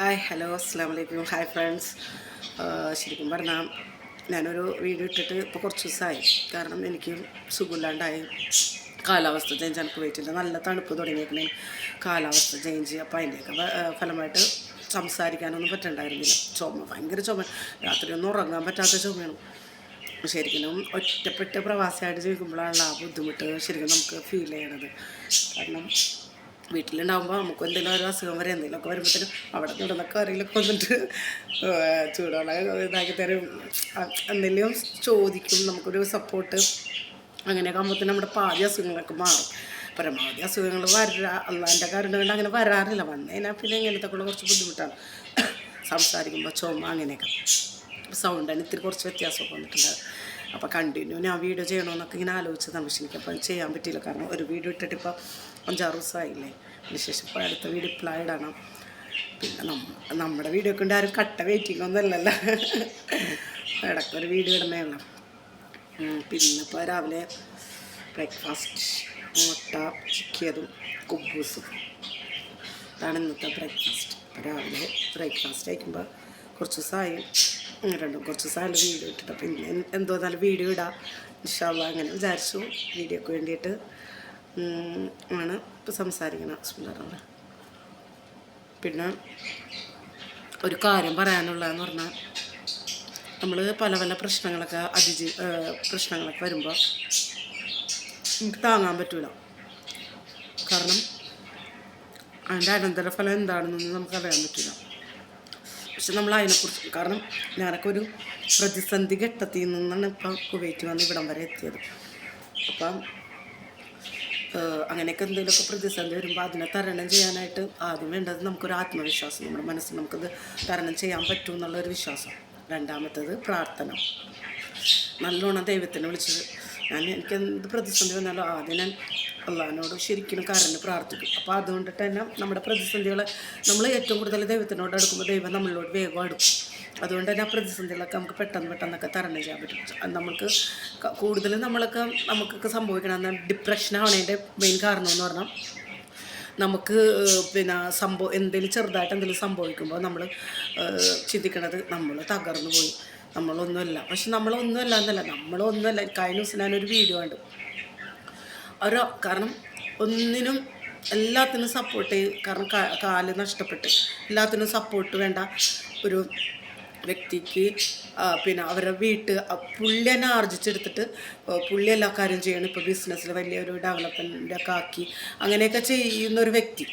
Hi hello അസ്സാം വലൈക്കും hi friends. ശരിക്കും പറഞ്ഞാൽ ഞാനൊരു വീഡിയോ ഇട്ടിട്ട് ഇപ്പോൾ കുറച്ച് ദിവസമായി. കാരണം എനിക്ക് സുഖമില്ലാണ്ടായി. കാലാവസ്ഥ ചേഞ്ച് എനിക്ക് പറ്റില്ല. നല്ല തണുപ്പ് തുടങ്ങിയേക്കണേ കാലാവസ്ഥ ചേഞ്ച്. അപ്പോൾ അതിൻ്റെയൊക്കെ ഫലമായിട്ട് സംസാരിക്കാനൊന്നും പറ്റണ്ടായിരുന്നില്ല. ഭയങ്കര ചുമ. രാത്രിയൊന്നും ഉറങ്ങാൻ പറ്റാത്ത ചുമയാണ്. ശരിക്കും ഒറ്റപ്പെട്ട് പ്രവാസിയായിട്ട് ജീവിക്കുമ്പോഴാണ് ആ ബുദ്ധിമുട്ട് ശരിക്കും നമുക്ക് ഫീൽ ചെയ്യണത്. കാരണം വീട്ടിലുണ്ടാകുമ്പോൾ നമുക്ക് എന്തെങ്കിലും ഒരു അസുഖം വരെ എന്തെങ്കിലുമൊക്കെ വരുമ്പോഴത്തേനും അവിടെ നിന്നൊക്കെ ആരെങ്കിലുമൊക്കെ വന്നിട്ട് ചൂടുവെള്ളം ഇതാക്കി തരും, എന്തെങ്കിലും ചോദിക്കും, നമുക്കൊരു സപ്പോർട്ട്. അങ്ങനെയൊക്കെ ആകുമ്പോഴത്തേനും നമ്മുടെ പാതി അസുഖങ്ങളൊക്കെ മാറും. പരമാവധി അസുഖങ്ങൾ അള്ളാൻ്റെ കാരണം കൊണ്ട് അങ്ങനെ വരാറില്ല. വന്നു കഴിഞ്ഞാൽ പിന്നെ ഇങ്ങനത്തെ കൂടെ കുറച്ച് ബുദ്ധിമുട്ടാണ്. സംസാരിക്കുമ്പോൾ ചുമ അങ്ങനെയൊക്കെ സൗണ്ടിന് ഇത്തിരി കുറച്ച് വ്യത്യാസമൊക്കെ വന്നിട്ടുണ്ട്. അപ്പോൾ കണ്ടിന്യൂ ഞാൻ വീഡിയോ ചെയ്യണമെന്നൊക്കെ ഇങ്ങനെ ആലോചിച്ചതാണ്. പക്ഷേ എനിക്കപ്പോൾ ചെയ്യാൻ പറ്റിയില്ല. കാരണം ഒരു വീഡിയോ ഇട്ടിട്ട് ഇപ്പോൾ 5-6 ദിവസമായില്ലേ. അതിനുശേഷം ഇപ്പോൾ അടുത്ത വീഡിയോ ഇപ്പോഴാണ് ഇടണം. പിന്നെ നമ്മുടെ വീഡിയോ കൊണ്ട് ആരും കട്ട വെയിറ്റിംഗ് ഒന്നും അല്ലല്ലോ. ഇടയ്ക്കൊരു വീഡിയോ ഇടണേ ഉള്ളൂ. പിന്നെ ഇപ്പോൾ രാവിലെ ബ്രേക്ക്ഫാസ്റ്റ് മുട്ട ചിക്കിയതും കുബൂസും. അതാണ് ഇന്നത്തെ ബ്രേക്ക്ഫാസ്റ്റ്. അപ്പോൾ രാവിലെ ബ്രേക്ക്ഫാസ്റ്റ് കഴിക്കുമ്പോൾ കുറച്ച് ദിവസമായി കുറച്ച് ദിവസമായാലും വീഡിയോ ഇട്ടിട്ട്. പിന്നെ എന്തോ നല്ല വീഡിയോ ഇടാം ഇൻഷാ അല്ലാഹ് അങ്ങനെ വിചാരിച്ചു. വീഡിയോക്ക് വേണ്ടിയിട്ട് ആണ് ഇപ്പോൾ സംസാരിക്കണം. പിന്നെ ഒരു കാര്യം പറയാനുള്ളതെന്ന് പറഞ്ഞാൽ, നമ്മൾ പല പല പ്രശ്നങ്ങളൊക്കെ പ്രശ്നങ്ങളൊക്കെ വരുമ്പോൾ നമുക്ക് താങ്ങാൻ പറ്റില്ല. കാരണം അതിൻ്റെ അനന്തരഫലം എന്താണെന്നൊന്നും നമുക്കറിയാൻ പറ്റില്ല. പക്ഷെ നമ്മൾ അതിനെക്കുറിച്ച്, കാരണം ഞാനൊക്കെ ഒരു പ്രതിസന്ധി ഘട്ടത്തിൽ നിന്നാണ് ഇപ്പം കുവൈറ്റ് വന്ന് ഇവിടം വരെ എത്തിയത്. അപ്പം അങ്ങനെയൊക്കെ എന്തെങ്കിലുമൊക്കെ പ്രതിസന്ധി വരുമ്പോൾ അതിനെ തരണം ചെയ്യാനായിട്ട് ആദ്യം വേണ്ടത് നമുക്കൊരു ആത്മവിശ്വാസം. നമ്മുടെ മനസ്സിൽ നമുക്കത് തരണം ചെയ്യാൻ പറ്റും എന്നുള്ളൊരു വിശ്വാസം. രണ്ടാമത്തേത് പ്രാർത്ഥന. നല്ലോണം ദൈവത്തിനെ വിളിച്ചത് എനിക്ക് എന്ത് പ്രതിസന്ധി വന്നാലും ആദ്യം ഞാൻ അള്ളാഹിനോട് ശരിക്കും കരഞ്ഞ് പ്രാർത്ഥിക്കും. അപ്പോൾ അതുകൊണ്ടിട്ട് തന്നെ നമ്മുടെ പ്രതിസന്ധികളെ നമ്മൾ ഏറ്റവും കൂടുതൽ ദൈവത്തിനോട് അടുക്കുമ്പോൾ ദൈവം നമ്മളോട് വേഗം അടുക്കും. അതുകൊണ്ട് തന്നെ ആ പ്രതിസന്ധികളൊക്കെ നമുക്ക് പെട്ടെന്നൊക്കെ തരണം ചെയ്യാൻ പറ്റും. നമുക്ക് കൂടുതൽ നമുക്കൊക്കെ സംഭവിക്കണം ഡിപ്രഷനാണതിൻ്റെ മെയിൻ കാരണം എന്ന് പറഞ്ഞാൽ, നമുക്ക് പിന്നെ എന്തെങ്കിലും ചെറുതായിട്ട് എന്തെങ്കിലും സംഭവിക്കുമ്പോൾ നമ്മൾ ചിന്തിക്കണത് നമ്മൾ തകർന്നു പോയി, നമ്മളൊന്നുമല്ല. പക്ഷെ നമ്മളൊന്നുമല്ല. കഴിഞ്ഞ ദിവസം ഞാനൊരു വീഡിയോ കണ്ടു. കാരണം ഒന്നിനും എല്ലാത്തിനും സപ്പോർട്ട് ചെയ്യും. കാരണം കാല് നഷ്ടപ്പെട്ട് എല്ലാത്തിനും സപ്പോർട്ട് വേണ്ട ഒരു വ്യക്തിക്ക് പിന്നെ അവരുടെ പുള്ളി തന്നെ ആർജിച്ചെടുത്തിട്ട് പുള്ളി എല്ലാ കാര്യം ചെയ്യണം. ഇപ്പോൾ ബിസിനസ്സിൽ വലിയൊരു ഡെവലപ്മെൻ്റൊക്കെ ആക്കി അങ്ങനെയൊക്കെ ചെയ്യുന്നൊരു വ്യക്തി,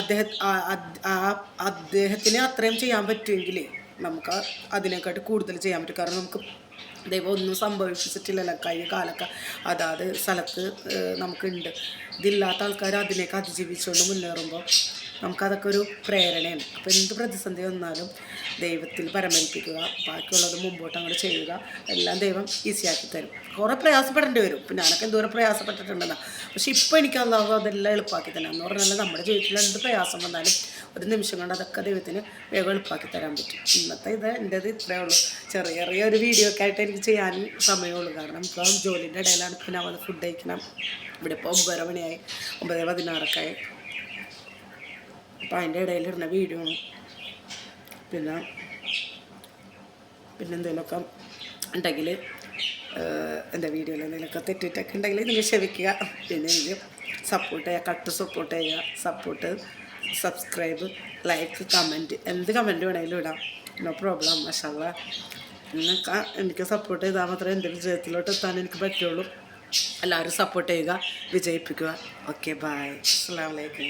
അദ്ദേഹത്തിന് അത്രയും ചെയ്യാൻ പറ്റുമെങ്കിൽ നമുക്ക് അതിനെക്കാട്ടി കൂടുതൽ ചെയ്യാൻ പറ്റും. കാരണം നമുക്ക് ദൈവം ഒന്നും സംഭവിച്ചിട്ടില്ലല്ലോ. കാലൊക്കെ അതാത് സ്ഥലത്ത് നമുക്കുണ്ട്. ഇതില്ലാത്ത ആൾക്കാർ അതിനേക്ക് അതിജീവിച്ചുകൊണ്ട് മുന്നേറുമ്പോൾ നമുക്കതൊക്കെ ഒരു പ്രേരണയാണ്. അപ്പോൾ എന്ത് പ്രതിസന്ധി വന്നാലും ദൈവത്തിൽ പരമേൽപ്പിക്കുക, ബാക്കിയുള്ളത് മുമ്പോട്ട് അങ്ങോട്ട് ചെയ്യുക. എല്ലാം ദൈവം ഈസിയാക്കി തരും. കുറേ പ്രയാസപ്പെടേണ്ടി വരും. ഇപ്പം ഞാനൊക്കെ എന്തോരം പ്രയാസപ്പെട്ടിട്ടുണ്ടെന്നാണ്. പക്ഷേ ഇപ്പോൾ എനിക്ക് അല്ലാതെ അതെല്ലാം എളുപ്പമാക്കി തന്നെ. എന്ന് പറഞ്ഞാൽ നമ്മുടെ ജീവിതത്തിൽ എന്ത് പ്രയാസം വന്നാലും ഒരു നിമിഷം കൊണ്ട് അതൊക്കെ ദൈവത്തിന് വേഗം എളുപ്പമാക്കി തരാൻ പറ്റും. ഇന്നത്തെ എൻ്റേത് ഇത്രയേ ഉള്ളൂ. ചെറിയ ഒരു വീഡിയോ ഒക്കെ ആയിട്ട് എനിക്ക് ചെയ്യാൻ സമയമുള്ളൂ. കാരണം ഇപ്പോൾ ജോലിൻ്റെ ഇടയിലാണ്. ഇപ്പോൾ ഞാൻ വന്ന് ഫുഡ് കഴിക്കണം. ഇവിടെ ഇപ്പോൾ 9:30 മണിയായി, 9:16 ആയി. അപ്പോൾ അതിൻ്റെ ഇടയിലിടുന്ന വീഡിയോ ആണ്. പിന്നെ എന്തെങ്കിലുമൊക്കെ ഉണ്ടെങ്കിൽ എൻ്റെ വീഡിയോയിൽ എന്തെങ്കിലുമൊക്കെ തെറ്റിട്ടൊക്കെ ഉണ്ടെങ്കിൽ നിങ്ങൾ ക്ഷമിക്കുക. പിന്നെ എനിക്ക് സപ്പോർട്ട് ചെയ്യുക. സബ്സ്ക്രൈബ്, ലൈക്ക്, കമൻറ്റ്, എന്ത് കമൻറ്റ് വേണമെങ്കിലും ഇടാം. No problem. മാഷാ അല്ലാഹ്. എനിക്ക് സപ്പോർട്ട് ചെയ്താൽ മാത്രമേ എൻ്റെ വിജയത്തിലോട്ട് എത്താൻ എനിക്ക് പറ്റുള്ളൂ. എല്ലാവരും സപ്പോർട്ട് ചെയ്യുക, വിജയിപ്പിക്കുക. Okay, by. അസ്സലാമു അലൈക്കും.